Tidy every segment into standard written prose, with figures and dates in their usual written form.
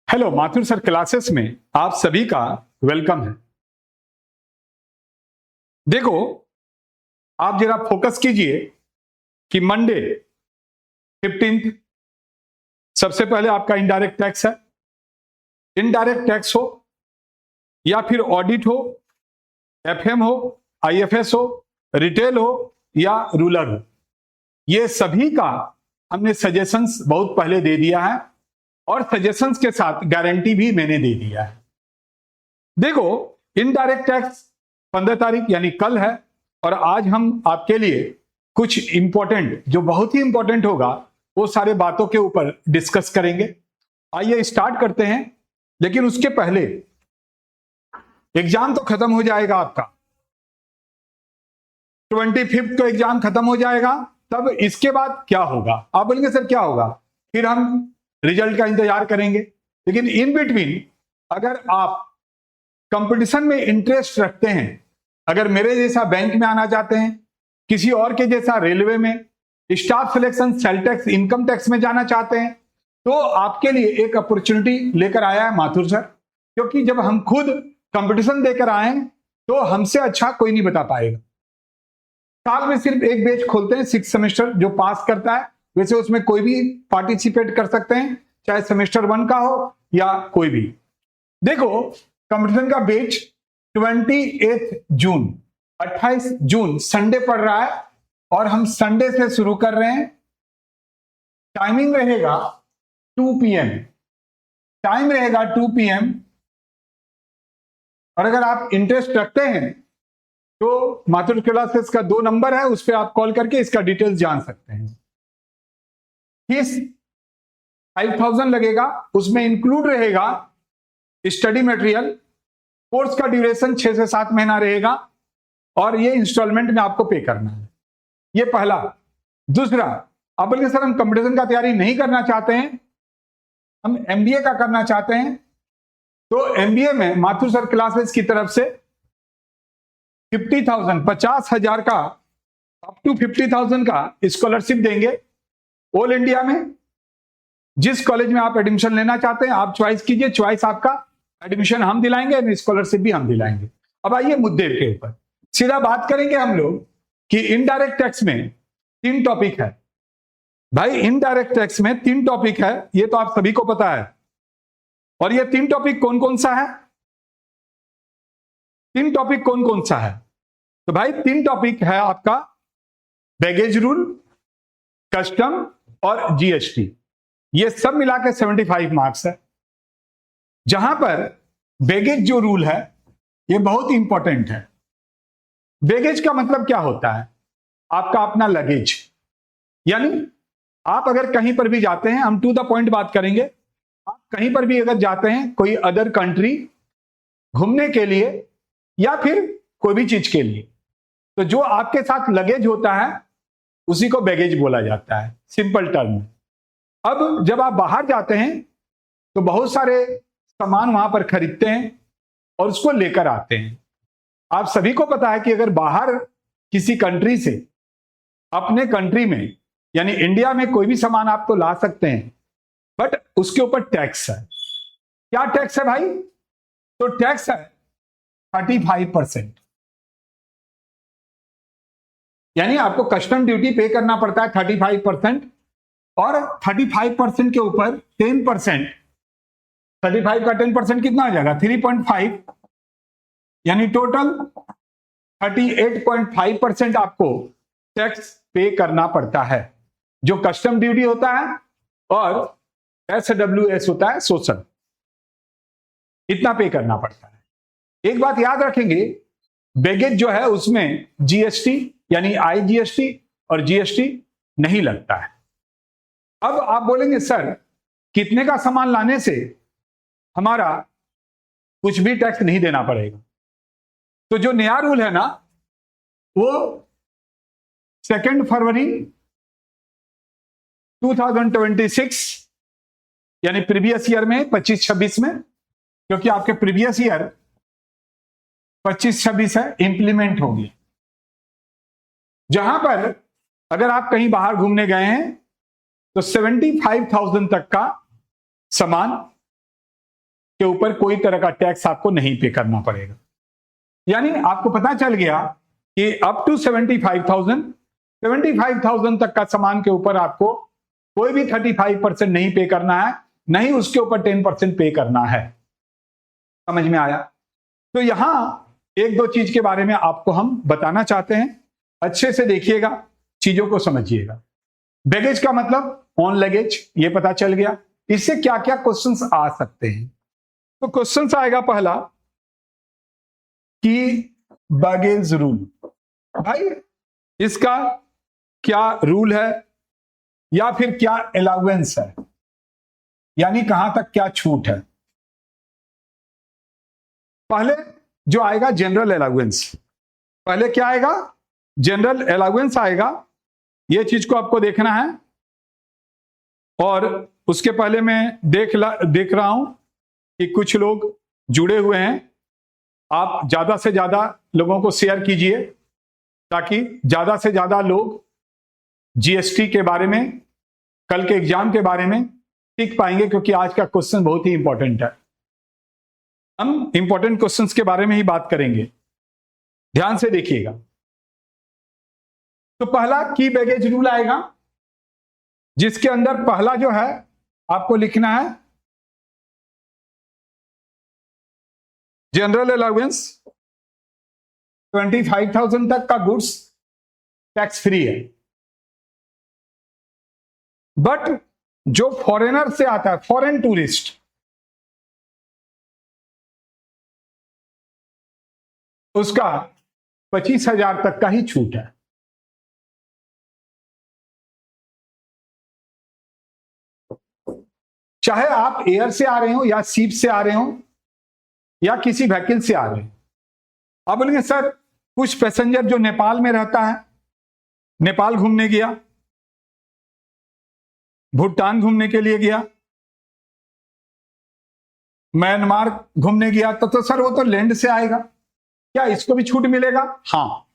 Hello Mathur sir classes में आप सभी का वेलकम है। देखो, आप जरा फोकस कीजिए कि मंडे 15 सबसे पहले आपका इनडायरेक्ट टैक्स है। इनडायरेक्ट टैक्स हो या फिर ऑडिट हो, एफएम हो, आईएफएस हो, रिटेल हो या रूरल हो, ये सभी का हमने सजेशंस बहुत पहले दे दिया है और सजेशंस के साथ गारंटी भी मैंने दे दिया है। देखो, इनडायरेक्ट टैक्स 15 तारीख यानी कल है और आज हम आपके लिए कुछ इंपॉर्टेंट, जो बहुत ही इंपॉर्टेंट होगा, वो सारे बातों के ऊपर डिस्कस करेंगे। आइए स्टार्ट करते हैं। लेकिन उसके पहले एग्जाम तो खत्म हो जाएगा आपका, 25 को एग्जाम खत्म हो जाएगा। तब इसके बाद क्या होगा? आप बोलेंगे सर क्या होगा? फिर हम रिजल्ट का इंतजार करेंगे। लेकिन इन बिटवीन अगर आप कंपटीशन में इंटरेस्ट रखते हैं, अगर मेरे जैसा बैंक में आना चाहते हैं, किसी और के जैसा रेलवे में, staff selection, sale tax, income tax में जाना चाहते हैं, तो आपके लिए एक अपॉर्चुनिटी लेकर आया है माथुर सर। क्योंकि जब हम खुद कंपटीशन देकर आए तो हमसे अच्छा कोई नहीं बता पाएगा। साल में सिर्फ एक बैच खोलते हैं, 6 सेमेस्टर, जो पास करता है। वैसे उसमें कोई भी पार्टिसिपेट कर सकते हैं, चाहे सेमेस्टर 1 का हो या कोई भी। देखो, कंपटीशन का बैच 28 जून 28 जून संडे पड़ रहा है और हम संडे से शुरू कर रहे हैं। टाइमिंग रहेगा 2 PM, टाइम रहेगा 2 PM। और अगर आप इंटरेस्ट रखते हैं तो माथुर क्लासेस का 2 नंबर है, उस पर आप कॉल करके इसका डिटेल्स जान सकते हैं। फीस 5000 लगेगा, उसमें इंक्लूड रहेगा स्टडी मटेरियल। कोर्स का ड्यूरेशन 6 से 7 महीना रहेगा और ये इंस्टॉलमेंट में आपको पे करना है। ये पहला। दूसरा, आप बोलिए सर हम कंपटीशन का तैयारी नहीं करना चाहते हैं, हम MBA का करना चाहते हैं, तो MBA में माथुर सर क्लासेस की तरफ से 50,000 50,000 का अप टू 50,000 का स्कॉलरशिप देंगे। ऑल इंडिया में जिस कॉलेज में आप एडमिशन लेना चाहते हैं आप चॉइस कीजिए, चॉइस आपका, एडमिशन हम दिलाएंगे, स्कॉलरशिप भी हम दिलाएंगे। अब आइए मुद्दे के ऊपर सीधा बात करेंगे हम लोग कि इनडायरेक्ट टैक्स में 3 टॉपिक है। भाई, इनडायरेक्ट टैक्स में 3 टॉपिक है, ये तो आप सभी को पता है। और ये 3 टॉपिक कौन कौन सा है? 3 टॉपिक कौन कौन सा है? तो भाई 3 टॉपिक है आपका बैगेज रूल, कस्टम और GST। ये सब मिला के 75 मार्क्स है। जहां पर बैगेज जो रूल है ये बहुत इंपॉर्टेंट है। बैगेज का मतलब क्या होता है? आपका अपना लगेज। यानी आप अगर कहीं पर भी जाते हैं, हम टू द पॉइंट बात करेंगे, आप कहीं पर भी अगर जाते हैं कोई अदर कंट्री घूमने के लिए या फिर कोई भी चीज के लिए, तो जो आपके साथ लगेज होता है उसी को बैगेज बोला जाता है, सिंपल टर्म में। अब जब आप बाहर जाते हैं तो बहुत सारे सामान वहां पर खरीदते हैं और उसको लेकर आते हैं। आप सभी को पता है कि अगर बाहर किसी कंट्री से अपने कंट्री में यानी इंडिया में कोई भी सामान आप तो ला सकते हैं, बट उसके ऊपर टैक्स है। क्या टैक्स है भाई? तो टैक्स है 35%। यानी आपको कस्टम ड्यूटी पे करना पड़ता है 35%, और 35% के ऊपर 10%, 35 का 10% कितना हो जाएगा? 3.5, यानी टोटल 38.5% आपको टैक्स पे करना पड़ता है, जो कस्टम ड्यूटी होता है और SWS होता है, सोशल। इतना पे करना पड़ता है। एक बात याद रखेंगे, बैगेज जो है उसमें GST यानी IGST और GST नहीं लगता है। अब आप बोलेंगे सर कितने का सामान लाने से हमारा कुछ भी टैक्स नहीं देना पड़ेगा? तो जो नया रूल है ना, वो 2 फरवरी 2026 यानी प्रीवियस ईयर में 25-26 में, क्योंकि आपके प्रीवियस ईयर 25-26 है, इंप्लीमेंट होगी। जहां पर अगर आप कहीं बाहर घूमने गए हैं तो 75,000 तक का सामान के ऊपर कोई तरह का टैक्स आपको नहीं पे करना पड़ेगा। यानी आपको पता चल गया कि अप टू 75,000 तक का सामान के ऊपर आपको कोई भी 35% नहीं पे करना है, नहीं उसके ऊपर 10% पे करना है। समझ में आया? तो यहां एक दो चीज के बारे में आपको हम बताना चाहते हैं, अच्छे से देखिएगा, चीजों को समझिएगा। बैगेज का मतलब ऑन लगेज, ये पता चल गया। इससे क्या क्या क्वेश्चंस आ सकते हैं? तो क्वेश्चंस आएगा पहला कि बैगेज रूल, भाई इसका क्या रूल है या फिर क्या अलाउंस है, यानी कहां तक क्या छूट है। पहले जो आएगा जनरल अलाउंस, पहले क्या आएगा? जनरल अलाउंस आएगा। ये चीज को आपको देखना है, और उसके पहले मैं देख रहा हूं कि कुछ लोग जुड़े हुए हैं। आप ज्यादा से ज्यादा लोगों को शेयर कीजिए ताकि ज्यादा से ज्यादा लोग जीएसटी के बारे में, कल के एग्जाम के बारे में सीख पाएंगे, क्योंकि आज का क्वेश्चन बहुत ही इंपॉर्टेंट है। हम इंपॉर्टेंट क्वेश्चंस के बारे में ही बात करेंगे, ध्यान से देखिएगा। तो पहला की बैगेज रूल आएगा, जिसके अंदर पहला जो है आपको लिखना है जनरल अलाउंस 25,000 तक का गुड्स टैक्स फ्री है। बट जो फॉरेनर से आता है, फॉरेन टूरिस्ट, उसका 25,000 तक का ही छूट है। चाहे आप एयर से आ रहे हो या सीप से आ रहे हो या किसी व्हीकल से आ रहे हो। आप बोलेंगे सर कुछ पैसेंजर जो नेपाल में रहता है, नेपाल घूमने गया, भूटान घूमने के लिए गया, म्यांमार घूमने गया, तो सर वो तो लैंड से आएगा, क्या इसको भी छूट मिलेगा? हाँ,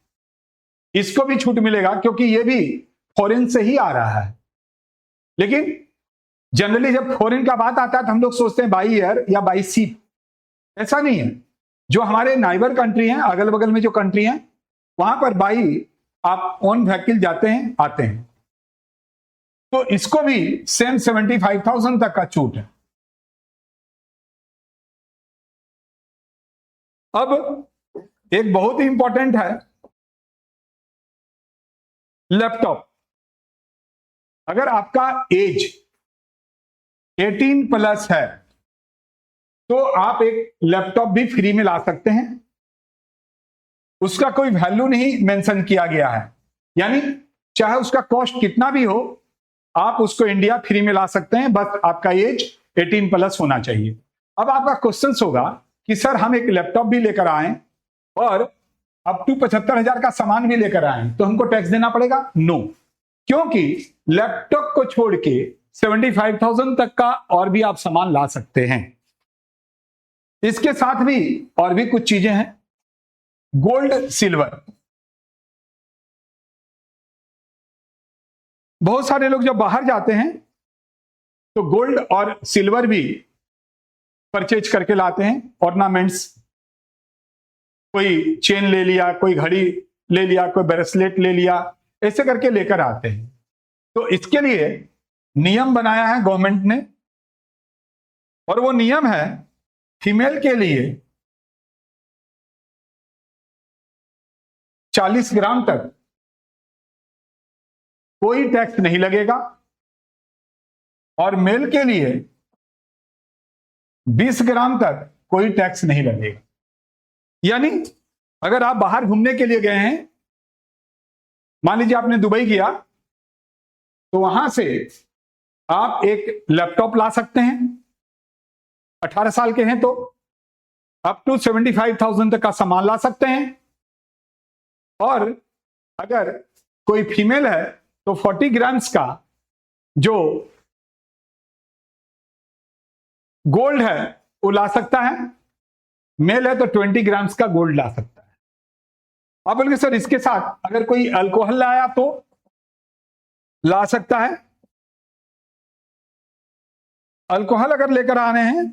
इसको भी छूट मिलेगा, क्योंकि ये भी फॉरेन से ही आ रहा है। लेकिन जनरली जब फॉरेन का बात आता है तो हम लोग सोचते हैं बाई एयर या बाई सी। ऐसा नहीं है। जो हमारे नाइबर कंट्री हैं, अगल बगल में जो कंट्री हैं, वहां पर बाई आप ऑन व्हीकल जाते हैं, आते हैं। तो इसको भी सेम 75,000 तक का छूट है। अब एक बहुत ही इंपॉर्टेंट है लैपटॉप। अगर आपका एज 18+ है तो आप एक लैपटॉप भी फ्री में ला सकते हैं। उसका कोई वैल्यू नहीं मेंशन किया गया है, यानी चाहे उसका कॉस्ट कितना भी हो, आप उसको इंडिया फ्री में ला सकते हैं, बस आपका एज 18+ होना चाहिए। अब आपका क्वेश्चन होगा कि सर हम एक लैपटॉप भी लेकर आए और अप टू 75,000 का सामान भी लेकर आए, तो हमको टैक्स देना पड़ेगा? नो, क्योंकि लैपटॉप को छोड़ के 75,000 तक का और भी आप सामान ला सकते हैं। इसके साथ भी और भी कुछ चीजें हैं, गोल्ड सिल्वर। बहुत सारे लोग जब बाहर जाते हैं तो गोल्ड और सिल्वर भी परचेज करके लाते हैं, ऑर्नामेंट्स। कोई चेन ले लिया, कोई घड़ी ले लिया, कोई ब्रेसलेट ले लिया, ऐसे करके लेकर आते हैं। तो इसके लिए नियम बनाया है गवर्नमेंट ने, और वो नियम है फीमेल के लिए 40 ग्राम तक कोई टैक्स नहीं लगेगा, और मेल के लिए 20 ग्राम तक कोई टैक्स नहीं लगेगा। यानी अगर आप बाहर घूमने के लिए गए हैं, मान लीजिए आपने दुबई किया, तो वहां से आप एक लैपटॉप ला सकते हैं, 18 साल के हैं तो अप टू 75,000 तक का सामान ला सकते हैं। और अगर कोई फीमेल है तो 40 ग्राम्स का जो गोल्ड है वो ला सकता है, मेल है तो 20 ग्राम्स का गोल्ड ला सकता है। आप बोलेंगे सर इसके साथ अगर कोई अल्कोहल लाया तो ला सकता है। अल्कोहल अगर लेकर आ रहे हैं,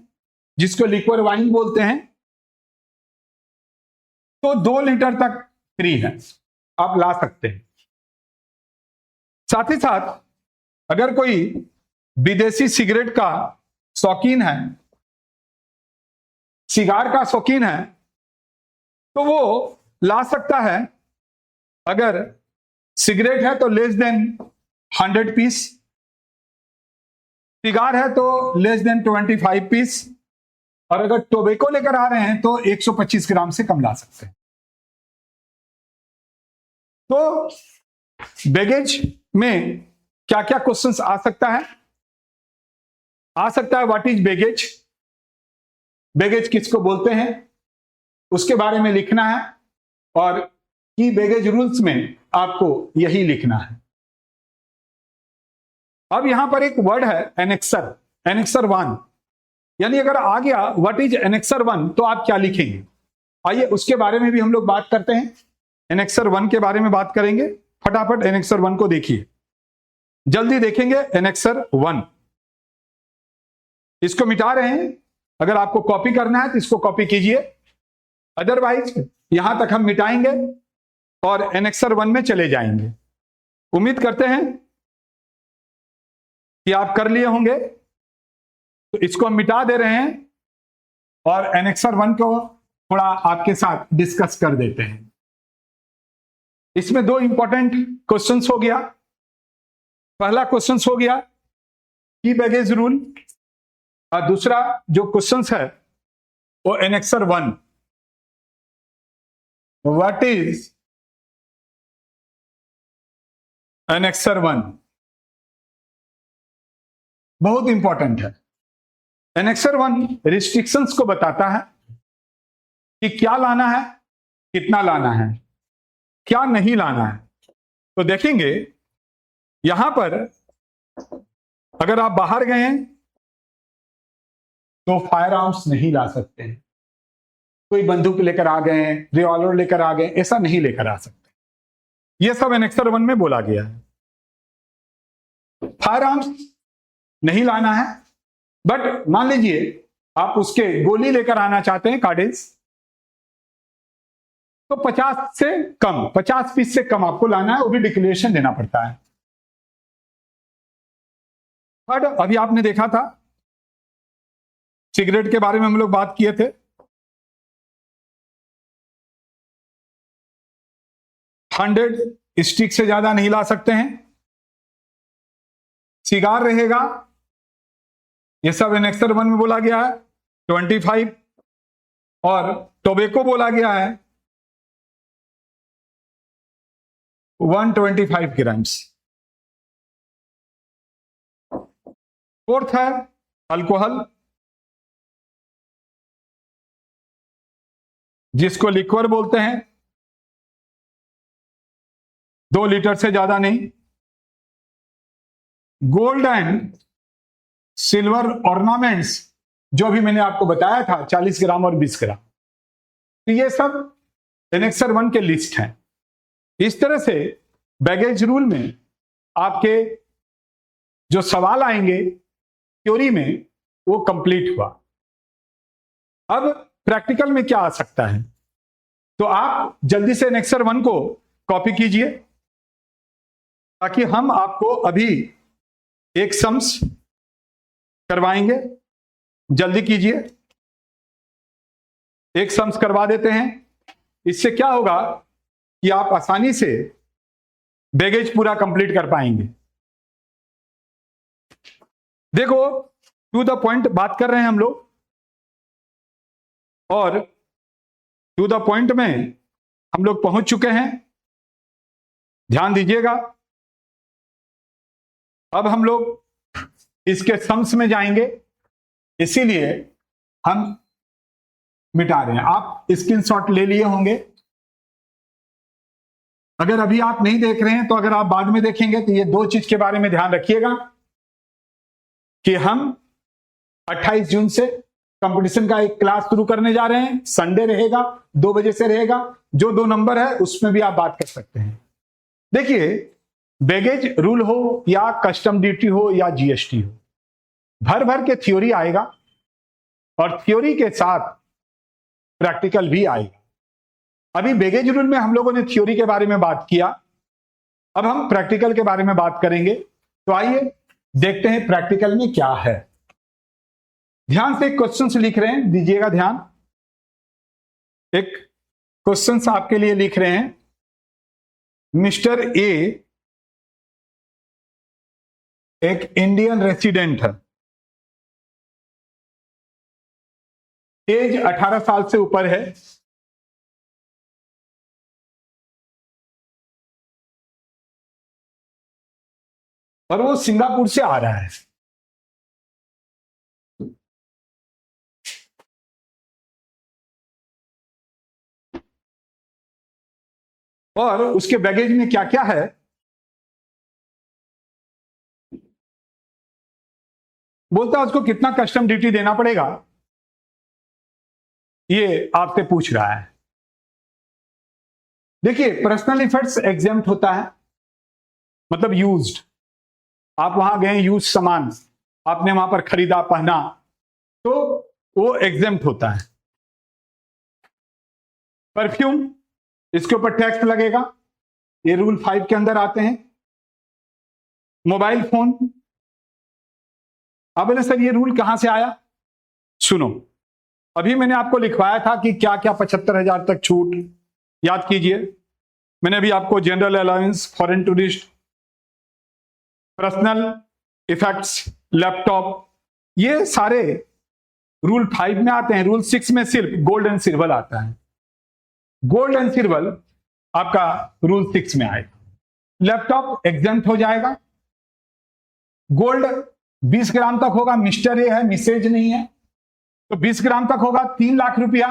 जिसको लिक्विड वाइन बोलते हैं, तो 2 लीटर तक फ्री है, आप ला सकते हैं। साथ ही साथ अगर कोई विदेशी सिगरेट का शौकीन है, सिगार का शौकीन है, तो वो ला सकता है। अगर सिगरेट है तो लेस देन 100 पीस, सिगार है तो लेस देन 25 पीस, और अगर टोबैको लेकर आ रहे हैं तो 125 ग्राम से कम ला सकते हैं। तो बैगेज में क्या क्या क्वेश्चंस आ सकता है? आ सकता है व्हाट इज बैगेज, बैगेज किसको बोलते हैं, उसके बारे में लिखना है, और की बैगेज रूल्स में आपको यही लिखना है। अब यहां पर एक वर्ड है एनेक्सर, एनेक्सर 1, यानी अगर आ गया व्हाट इज एनेक्सर 1 तो आप क्या लिखेंगे? आइए उसके बारे में भी हम लोग बात करते हैं। एनेक्सर 1 के बारे में बात करेंगे। फटाफट एनेक्सर 1 को देखिए, जल्दी देखेंगे। एनेक्सर 1 इसको मिटा रहे हैं, अगर आपको कॉपी करना है तो इसको कॉपी कीजिए, अदरवाइज यहां तक हम मिटाएंगे और एनेक्सर 1 में चले जाएंगे। उम्मीद करते हैं कि आप कर लिए होंगे, तो इसको हम मिटा दे रहे हैं और एनेक्सर 1 को थोड़ा आपके साथ डिस्कस कर देते हैं। इसमें 2 इंपॉर्टेंट क्वेश्चंस हो गया। पहला क्वेश्चंस हो गया की बैगेज रूल, और दूसरा जो क्वेश्चंस है वो एनेक्सर 1, व्हाट इज एनेक्सर 1, बहुत इंपॉर्टेंट है। एनेक्सर 1 रिस्ट्रिक्शंस को बताता है कि क्या लाना है, कितना लाना है, क्या नहीं लाना है। तो देखेंगे यहां पर अगर आप बाहर गए हैं तो फायर आर्म्स नहीं ला सकते हैं, कोई बंदूक लेकर आ गए, रिवॉल्वर लेकर आ गए, ऐसा नहीं लेकर आ सकते। यह सब एनेक्सर 1 में बोला गया है। फायर आर्म्स नहीं लाना है, बट मान लीजिए आप उसके गोली लेकर आना चाहते हैं, कार्डेज, तो 50 से कम, 50 पीस से कम आपको लाना है, वो भी डिक्लेरेशन देना पड़ता है। बट अभी आपने देखा था सिगरेट के बारे में हम लोग बात किए थे, 100 स्टिक से ज्यादा नहीं ला सकते हैं। सिगार रहेगा, ये सब एनेक्सर 1 में बोला गया है 25, और टोबैको बोला गया है 125 ग्राम्स। फोर्थ है अल्कोहल, जिसको लिक्वर बोलते हैं, 2 लीटर से ज्यादा नहीं। गोल्ड एंड सिल्वर ऑर्नामेंट्स, जो भी मैंने आपको बताया था 40 ग्राम और 20 ग्राम, तो ये सब एनेक्सर 1 के लिस्ट हैं। इस तरह से बैगेज रूल में आपके जो सवाल आएंगे थ्योरी में वो कंप्लीट हुआ। अब प्रैक्टिकल में क्या आ सकता है, तो आप जल्दी से एनेक्सर 1 को कॉपी कीजिए, ताकि हम आपको अभी एक सम्स करवाएंगे। जल्दी कीजिए, एक सम्स करवा देते हैं। इससे क्या होगा कि आप आसानी से बैगेज पूरा कंप्लीट कर पाएंगे। देखो, टू द पॉइंट बात कर रहे हैं हम लोग, और टू द पॉइंट में हम लोग पहुंच चुके हैं। ध्यान दीजिएगा, अब हम लोग इसके सम्स में जाएंगे, इसीलिए हम मिटा रहे हैं। आप स्क्रीनशॉट ले लिए होंगे, अगर अभी आप नहीं देख रहे हैं तो अगर आप बाद में देखेंगे तो ये 2 चीज के बारे में ध्यान रखिएगा कि हम 28 जून से कंपटीशन का एक क्लास शुरू करने जा रहे हैं। संडे रहेगा, 2 बजे से रहेगा। जो 2 नंबर है उसमें भी आप बात कर सकते हैं। देखिए, बैगेज रूल हो या कस्टम ड्यूटी हो या जीएसटी हो, भर भर के थ्योरी आएगा और थ्योरी के साथ प्रैक्टिकल भी आएगा। अभी बैगेज रूल में हम लोगों ने थ्योरी के बारे में बात किया, अब हम प्रैक्टिकल के बारे में बात करेंगे। तो आइए देखते हैं प्रैक्टिकल में क्या है। ध्यान से क्वेश्चंस लिख रहे हैं, दीजिएगा ध्यान। एक क्वेश्चंस आपके लिए लिख रहे हैं। मिस्टर ए एक इंडियन रेसिडेंट है, एज 18 साल से ऊपर है, और वो सिंगापुर से आ रहा है। और उसके बैगेज में क्या क्या है, बोलता है उसको कितना कस्टम ड्यूटी देना पड़ेगा, ये आपसे पूछ रहा है। देखिए, पर्सनल इफेक्ट्स एग्जेम्प्ट होता है, मतलब यूज्ड। आप वहां गए, यूज सामान आपने वहां पर खरीदा, पहना, तो वो एग्जेम्प्ट होता है। परफ्यूम, इसके ऊपर टैक्स लगेगा, ये रूल 5 के अंदर आते हैं। मोबाइल फोन, अब बोले सर ये रूल कहां से आया? सुनो, अभी मैंने आपको लिखवाया था कि क्या क्या 75,000 तक छूट, याद कीजिए। मैंने अभी आपको general allowance, foreign tourist, personal effects, laptop, ये सारे रूल 5 में आते हैं। रूल 6 में सिर्फ गोल्ड एंड सिल्वर आता है। गोल्ड एंड सिल्वर आपका रूल 6 में आएगा। लैपटॉप एग्जेम्प्ट हो जाएगा। गोल्ड 20 ग्राम तक होगा, मिस्टर ये है, मिसेज नहीं है, तो 20 ग्राम तक होगा 3 लाख रुपया।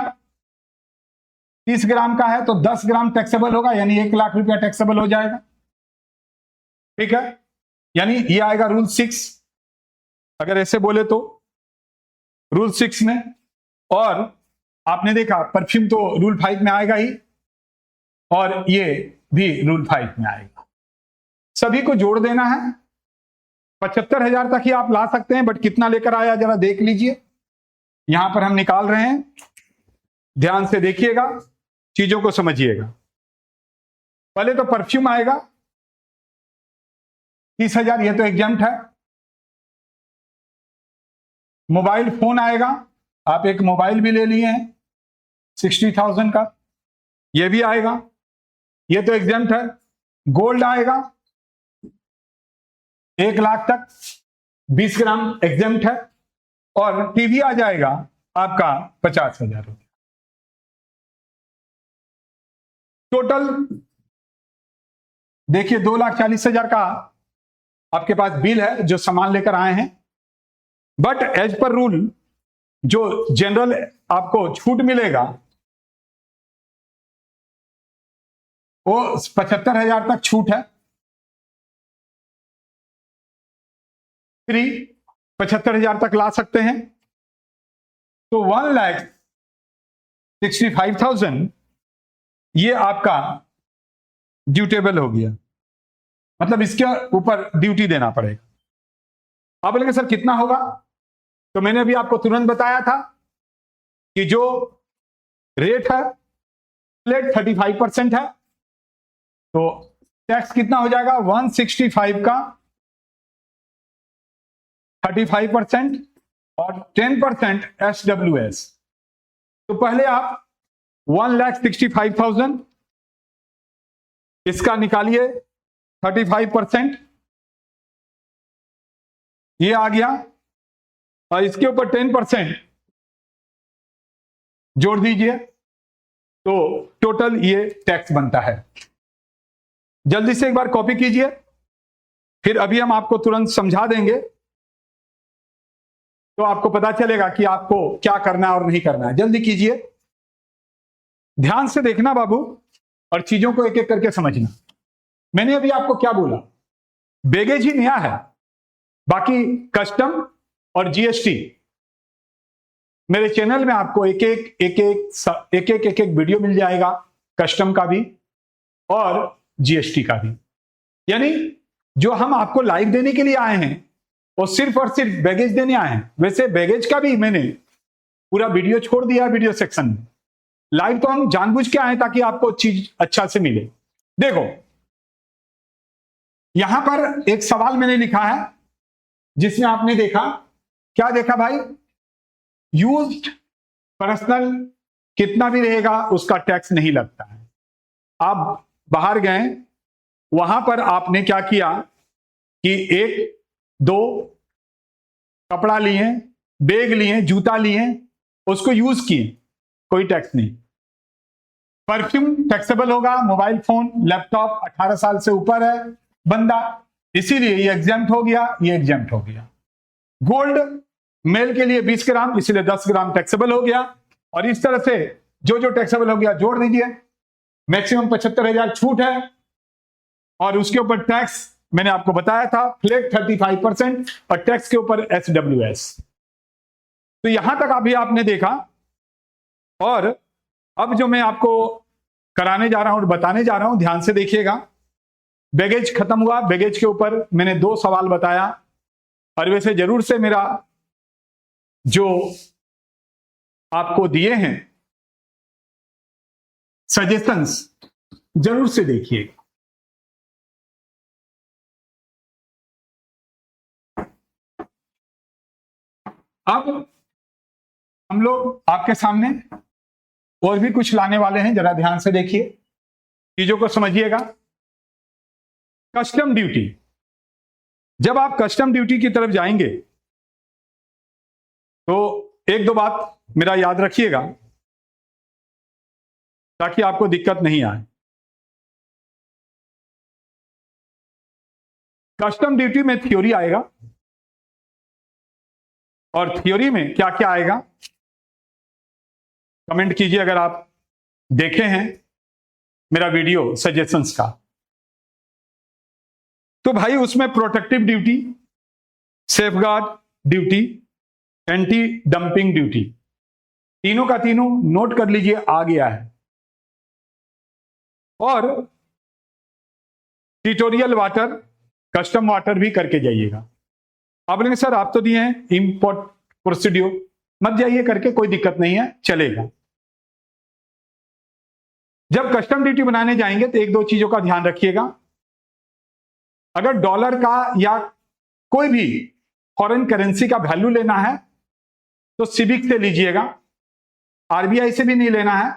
30 ग्राम का है तो 10 ग्राम टैक्सेबल होगा, यानी 1 लाख रुपया टैक्सेबल हो जाएगा। ठीक है, यानी ये आएगा रूल 6, अगर ऐसे बोले तो रूल 6 में। और आपने देखा परफ्यूम तो रूल 5 में आएगा ही, और ये भी रूल 5 में आएगा। सभी को जोड़ देना है। 75,000 तक ही आप ला सकते हैं, बट कितना लेकर आया जरा देख लीजिए। यहां पर हम निकाल रहे हैं, ध्यान से देखिएगा, चीजों को समझिएगा। पहले तो परफ्यूम आएगा 30,000, यह तो एग्जेम्प्ट है। मोबाइल फोन आएगा, आप एक मोबाइल भी ले लिए हैं 60,000 का, यह भी आएगा, यह तो एग्जेम्प्ट है। गोल्ड आएगा 1 लाख तक, 20 ग्राम एग्जेम्प्ट है। और टीवी आ जाएगा आपका 50,000 रुपये। टोटल देखिए 2,40,000 का आपके पास बिल है जो सामान लेकर आए हैं। बट एज पर रूल जो जनरल आपको छूट मिलेगा वो 75,000 तक छूट है। फ्री 75,000 तक ला सकते हैं, तो 1,65,000 ये आपका ड्यूटेबल हो गया, मतलब इसके ऊपर ड्यूटी देना पड़ेगा। आप बोलेंगे सर कितना होगा, तो मैंने अभी आपको तुरंत बताया था कि जो रेट है फ्लैट 35% है, तो टैक्स कितना हो जाएगा 165 का 35% और 10% SWS। तो पहले आप 1,65,000 इसका निकालिए 35%, ये आ गया, और इसके ऊपर 10% जोड़ दीजिए, तो टोटल ये टैक्स बनता है। जल्दी से एक बार कॉपी कीजिए, फिर अभी हम आपको तुरंत समझा देंगे, तो आपको पता चलेगा कि आपको क्या करना है और नहीं करना है। जल्दी कीजिए, ध्यान से देखना बाबू, और चीजों को एक एक करके समझना। मैंने अभी आपको क्या बोला, बैगेज ही नया है, बाकी कस्टम और जीएसटी मेरे चैनल में आपको एक एक वीडियो मिल जाएगा, कस्टम का भी और जीएसटी का भी। यानी जो हम आपको लाइव देने के लिए आए हैं वो सिर्फ और सिर्फ बैगेज देने आए हैं। वैसे बैगेज का भी मैंने पूरा वीडियो छोड़ दिया वीडियो सेक्शन में। लाइव तो हम जानबूझ के आए ताकि आपको चीज अच्छा से मिले। देखो यहां पर एक सवाल मैंने लिखा है जिसमें आपने देखा, क्या देखा भाई, यूज्ड पर्सनल कितना भी रहेगा उसका टैक्स नहीं लगता है। आप बाहर गए, वहां पर आपने क्या किया कि एक दो कपड़ा लिए, बैग लिए, जूता लिए, उसको यूज किए, कोई टैक्स नहीं। परफ्यूम टैक्सेबल होगा, मोबाइल फोन, लैपटॉप 18 साल से ऊपर है बंदा, इसीलिए ये एग्जेम्प्ट हो गया, ये एग्जेम्प्ट हो गया। गोल्ड मेल के लिए 20 ग्राम, इसलिए 10 ग्राम टैक्सेबल हो गया। और इस तरह से जो जो टैक्सेबल हो गया जोड़ दीजिए। मैक्सिमम 75,000 छूट है, और उसके ऊपर टैक्स मैंने आपको बताया था फ्लैट 35% और टैक्स के ऊपर SWS। तो यहां तक अभी आपने देखा। और अब जो मैं आपको कराने जा रहा हूं और बताने जा रहा हूं, ध्यान से देखिएगा। बैगेज खत्म हुआ, बैगेज के ऊपर मैंने 2 सवाल बताया, और वैसे जरूर से मेरा जो आपको दिए हैं सजेशंस जरूर से देखिएगा। अब हम लोग आपके सामने और भी कुछ लाने वाले हैं, जरा ध्यान से देखिए, चीजों को समझिएगा। कस्टम ड्यूटी, जब आप कस्टम ड्यूटी की तरफ जाएंगे तो एक दो बात मेरा याद रखिएगा ताकि आपको दिक्कत नहीं आए। कस्टम ड्यूटी में थ्योरी आएगा, और थ्योरी में क्या क्या आएगा कमेंट कीजिए अगर आप देखे हैं मेरा वीडियो सजेशंस का। तो भाई उसमें protective duty, safeguard duty, anti dumping duty, तीनों का तीनों नोट कर लीजिए, आ गया है। और टेरिटोरियल वाटर, कस्टम वाटर भी करके जाइएगा। आप बोलेंगे सर आप तो दिए हैं इंपोर्ट प्रोसीड्यूर, मत जाइए करके, कोई दिक्कत नहीं है, चलेगा। जब कस्टम ड्यूटी बनाने जाएंगे तो एक दो चीजों का ध्यान रखिएगा। अगर डॉलर का या कोई भी फॉरेन करेंसी का वैल्यू लेना है तो सिविक से लीजिएगा, आरबीआई से भी नहीं लेना है,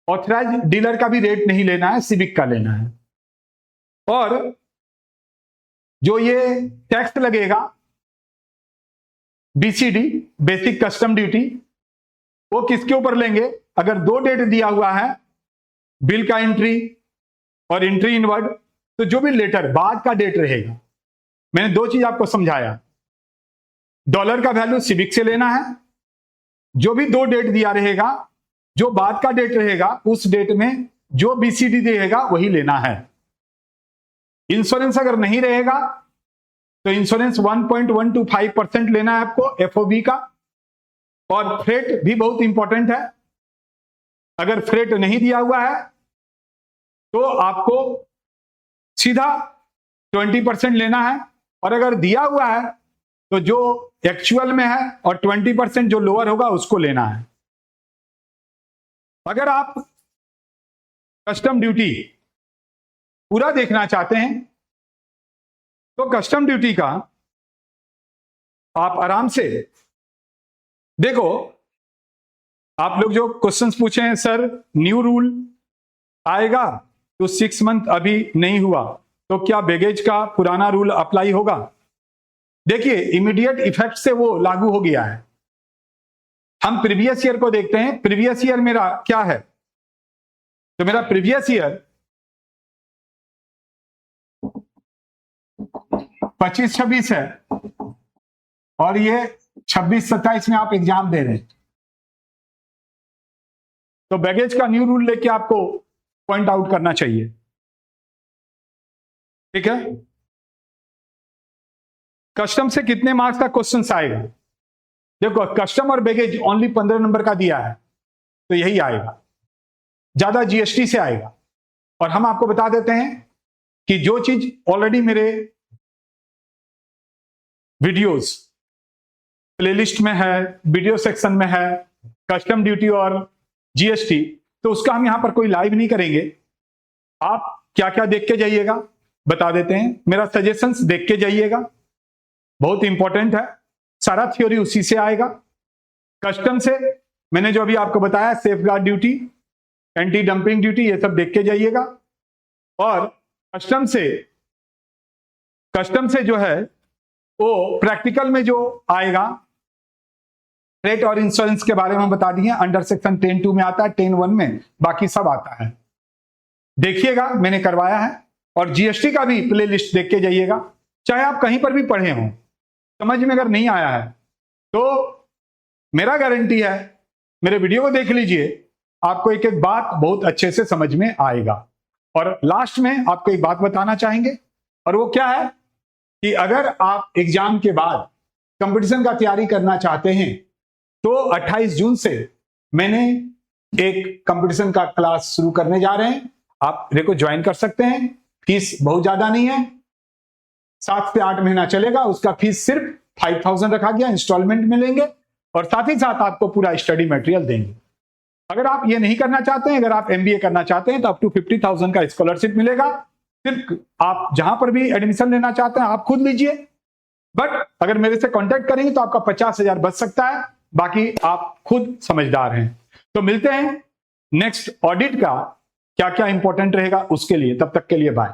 ऑथराइज डीलर का भी रेट नहीं लेना है, सिविक का लेना है। और जो ये टैक्स लगेगा BCD, बेसिक कस्टम ड्यूटी, वो किसके ऊपर लेंगे? अगर 2 डेट दिया हुआ है, बिल का एंट्री और एंट्री इनवर्ड, तो जो भी लेटर बाद का डेट रहेगा, मैंने 2 चीज आपको समझाया। डॉलर का वैल्यू सिविक से लेना है, जो भी 2 डेट दिया रहेगा, जो बाद का डेट रहेगा उस डेट में जो BCD रहेगा वही लेना है। इंश्योरेंस अगर नहीं रहेगा तो इंश्योरेंस 1.125% लेना है आपको FOB का। और फ्रेट भी बहुत इंपॉर्टेंट है, अगर फ्रेट नहीं दिया हुआ है तो आपको सीधा 20% लेना है, और अगर दिया हुआ है तो जो एक्चुअल में है और 20% जो लोअर होगा उसको लेना है। अगर आप कस्टम ड्यूटी पूरा देखना चाहते हैं तो कस्टम ड्यूटी का आप आराम से देखो। आप लोग जो क्वेश्चंस पूछे हैं सर न्यू रूल आएगा तो 6 मंथ अभी नहीं हुआ तो क्या बैगेज का पुराना रूल अप्लाई होगा? देखिए इमीडिएट इफेक्ट से वो लागू हो गया है। हम प्रीवियस ईयर को देखते हैं, प्रीवियस ईयर मेरा क्या है, तो मेरा प्रीवियस ईयर 25-26 है, और ये 26-27 में आप एग्जाम दे रहे हैं, तो बैगेज का न्यू रूल लेके आपको पॉइंट आउट करना चाहिए। ठीक है, कस्टम से कितने मार्क्स का क्वेश्चन आएगा? देखो कस्टम और बैगेज ओनली 15 नंबर का दिया है तो यही आएगा, ज्यादा GST से आएगा। और हम आपको बता देते हैं कि जो चीज ऑलरेडी मेरे वीडियोस प्लेलिस्ट में है, वीडियो सेक्शन में है, कस्टम ड्यूटी और जीएसटी, तो उसका हम यहां पर कोई लाइव नहीं करेंगे। आप क्या क्या देख के जाइएगा बता देते हैं। मेरा सजेशंस देख के जाइएगा, बहुत इंपॉर्टेंट है, सारा थ्योरी उसी से आएगा। कस्टम से मैंने जो अभी आपको बताया, safe guard duty, anti dumping duty, ये सब देख के जाइएगा। और कस्टम से जो है वो प्रैक्टिकल में जो आएगा, रेट और इंश्योरेंस के बारे में बता दिए, अंडर सेक्शन 10(2) में आता है, 10(1) में बाकी सब आता है, देखिएगा, मैंने करवाया है। और जीएसटी का भी प्ले लिस्ट देख के जाइएगा, चाहे आप कहीं पर भी पढ़े हों, समझ में अगर नहीं आया है तो मेरा गारंटी है, मेरे वीडियो को देख लीजिए, आपको एक एक बात बहुत अच्छे से समझ में आएगा। और लास्ट में आपको एक बात बताना चाहेंगे, और वो क्या है कि अगर आप एग्जाम के बाद कंपटीशन का तैयारी करना चाहते हैं तो 28 जून से मैंने एक कंपटीशन का क्लास शुरू करने जा रहे हैं, आप मेरे को ज्वाइन कर सकते हैं। फीस बहुत ज्यादा नहीं है, 7 से 8 महीना चलेगा, उसका फीस सिर्फ 5000 रखा गया, इंस्टॉलमेंट में लेंगे और साथ ही साथ आपको पूरा स्टडी मटेरियल देंगे। अगर आप ये नहीं करना चाहते हैं, अगर आप एमबीए करना चाहते हैं तो अप टू 50,000 का स्कॉलरशिप मिलेगा। सिर्फ आप जहां पर भी एडमिशन लेना चाहते हैं आप खुद लीजिए, बट अगर मेरे से कांटेक्ट करेंगे तो आपका 50,000 बच सकता है, बाकी आप खुद समझदार हैं। तो मिलते हैं नेक्स्ट ऑडिट का क्या क्या इंपॉर्टेंट रहेगा उसके लिए, तब तक के लिए बाय।